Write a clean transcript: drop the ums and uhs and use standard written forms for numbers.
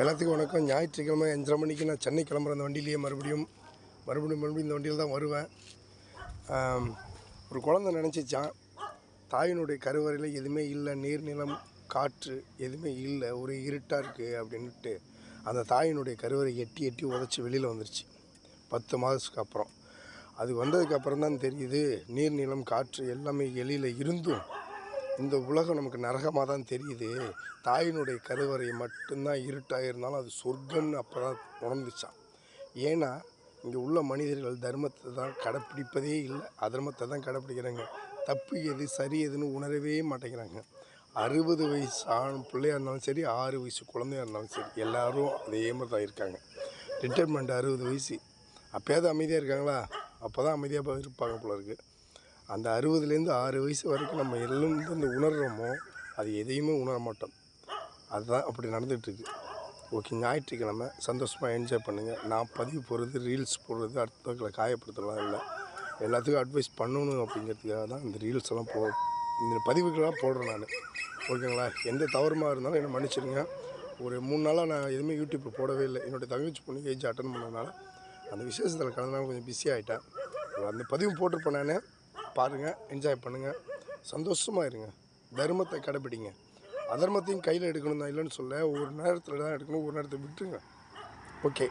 எல்லாத்துக்கும் வணக்கம். ஞாயிற்றுக்கிழமை 5:30 மணிக்கு நான் சென்னை கிளம்புறேன். அந்த வண்டியிலேயே மறுபடியும் இந்த வண்டியில் தான் வருவேன். ஒரு குழந்தை நினச்சிச்சான், தாயினுடைய கருவறையில் எதுவுமே இல்லை, நீர் நிலம் காற்று எதுவுமே இல்லை, ஒரு இருட்டாக இருக்குது அப்படின்ட்டு அந்த தாயினுடைய கருவறை எட்டி எட்டி உதச்சி வெளியில் வந்துருச்சு 10 மாதத்துக்கு அப்புறம். அது வந்ததுக்கப்புறம் தான் தெரியுது, நீர் நிலம் காற்று எல்லாமே எளியில் இருந்தும் இந்த உலகம் நமக்கு நரகமாக தான் தெரியுது. தாயினுடைய கருவறை மட்டும்தான் இருட்டாக இருந்தாலும் அது சொர்க்கம்னு அப்போ தான் உணர்ந்துச்சான். ஏன்னா இங்கே உள்ள மனிதர்கள் தர்மத்தை தான் கடைப்பிடிப்பதே இல்லை, அதர்மத்தை தான் கடைப்பிடிக்கிறாங்க. தப்பு எது சரி எதுன்னு உணரவே மாட்டேங்கிறாங்க. 60 வயசு பிள்ளையாக இருந்தாலும் சரி, 6 வயசு குழந்தையாக இருந்தாலும் சரி, எல்லோரும் அதே மாதிரி தான் இருக்காங்க. ரிட்டைர்மெண்ட் 60 வயசு, அப்போயாவது அமைதியாக இருக்காங்களா? அப்போ தான் அமைதியாக இருப்பாங்க போல இருக்குது. அந்த 60லேருந்து 6 வயசு வரைக்கும் நம்ம எல்லாம் இந்த உணர்கிறோமோ அது எதையுமே உணர மாட்டோம். அதுதான் அப்படி நடந்துகிட்ருக்கு. ஓகே, ஞாயிற்றுக்கிழமை சந்தோஷமாக என்ஜாய் பண்ணுங்கள். நான் பதிவு போடுறது, ரீல்ஸ் போடுறது அடுத்தவங்களை காயப்படுத்தலாம் இல்லை, எல்லாத்துக்கும் அட்வைஸ் பண்ணணும் அப்படிங்கிறதுக்காக தான் இந்த ரீல்ஸ் எல்லாம் இந்த பதிவுகள்லாம் போடுறேன் நான். ஓகேங்களா? எந்த தவறுமாக இருந்தாலும் என்னை மன்னிச்சிடுங்க. ஒரு 3 நாளாக நான் எதுவுமே யூடியூப்பில் போடவே இல்லை. என்னுடைய தங்கச்சி பொண்ணுக்கு ஏஜ் அட்டன் பண்ணதுனால அந்த விசேஷத்தில் கலந்தாலும் கொஞ்சம் பிஸி ஆகிட்டேன். அந்த பதிவு போட்டிருப்பேன் நான். பாருங்கள், என்ஜாய் பண்ணுங்கள், சந்தோஷமாக இருங்க, தர்மத்தை கடைப்பிடிங்க. அதர்மத்தையும் கையில் எடுக்கணும் தான் இல்லைன்னு சொல்ல, ஒரு நேரத்தில் தான் எடுக்கணும், ஒரு நேரத்தை விட்டுருங்க. ஓகே.